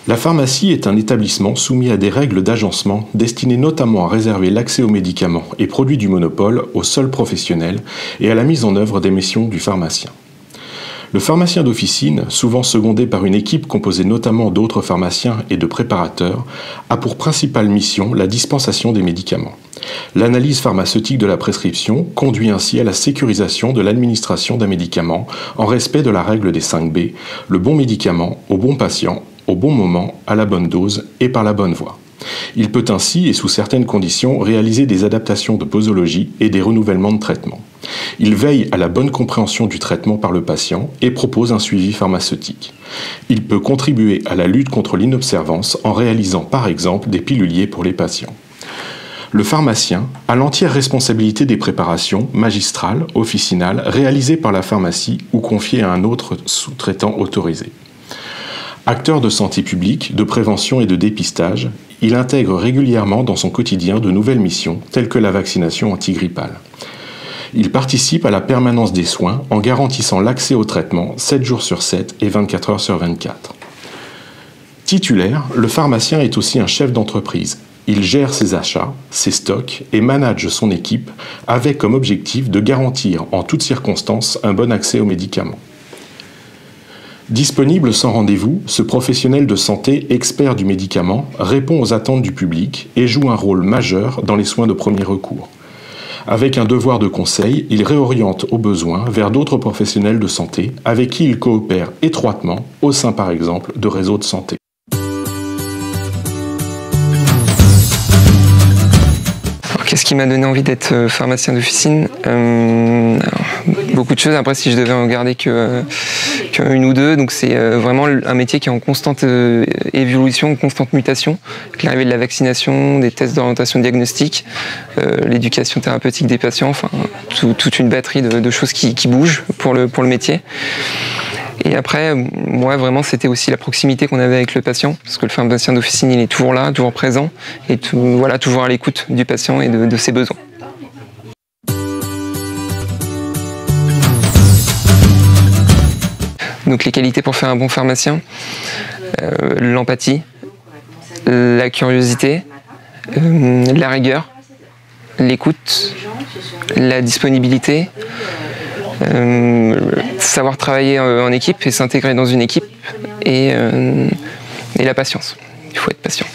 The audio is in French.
La pharmacie est un établissement soumis à des règles d'agencement destinées notamment à réserver l'accès aux médicaments et produits du monopole aux seuls professionnels et à la mise en œuvre des missions du pharmacien. Le pharmacien d'officine, souvent secondé par une équipe composée notamment d'autres pharmaciens et de préparateurs, a pour principale mission la dispensation des médicaments. L'analyse pharmaceutique de la prescription conduit ainsi à la sécurisation de l'administration d'un médicament en respect de la règle des 5B, le bon médicament au bon patient, au bon moment, à la bonne dose et par la bonne voie. Il peut ainsi, et sous certaines conditions, réaliser des adaptations de posologie et des renouvellements de traitement. Il veille à la bonne compréhension du traitement par le patient et propose un suivi pharmaceutique. Il peut contribuer à la lutte contre l'inobservance en réalisant par exemple des piluliers pour les patients. Le pharmacien a l'entière responsabilité des préparations magistrales, officinales, réalisées par la pharmacie ou confiées à un autre sous-traitant autorisé. Acteur de santé publique, de prévention et de dépistage, il intègre régulièrement dans son quotidien de nouvelles missions telles que la vaccination antigrippale. Il participe à la permanence des soins en garantissant l'accès au traitement 7 jours sur 7 et 24 heures sur 24. Titulaire, le pharmacien est aussi un chef d'entreprise. Il gère ses achats, ses stocks et manage son équipe avec comme objectif de garantir en toutes circonstances un bon accès aux médicaments. Disponible sans rendez-vous, ce professionnel de santé expert du médicament répond aux attentes du public et joue un rôle majeur dans les soins de premier recours. Avec un devoir de conseil, il réoriente au besoin vers d'autres professionnels de santé avec qui il coopère étroitement au sein par exemple de réseaux de santé. Qu'est-ce qui m'a donné envie d'être pharmacien d'officine? Beaucoup de choses. Après, si je devais en garder qu'une ou deux, donc c'est vraiment un métier qui est en constante évolution, constante mutation. Avec l'arrivée de la vaccination, des tests d'orientation diagnostique, l'éducation thérapeutique des patients, enfin toute une batterie de choses qui bougent pour le métier. Et après, moi, vraiment, c'était aussi la proximité qu'on avait avec le patient, parce que le pharmacien d'officine, il est toujours là, toujours présent, et toujours à l'écoute du patient et de ses besoins. Donc les qualités pour faire un bon pharmacien, l'empathie, la curiosité, la rigueur, l'écoute, la disponibilité, savoir travailler en équipe et s'intégrer dans une équipe et la patience. Il faut être patient.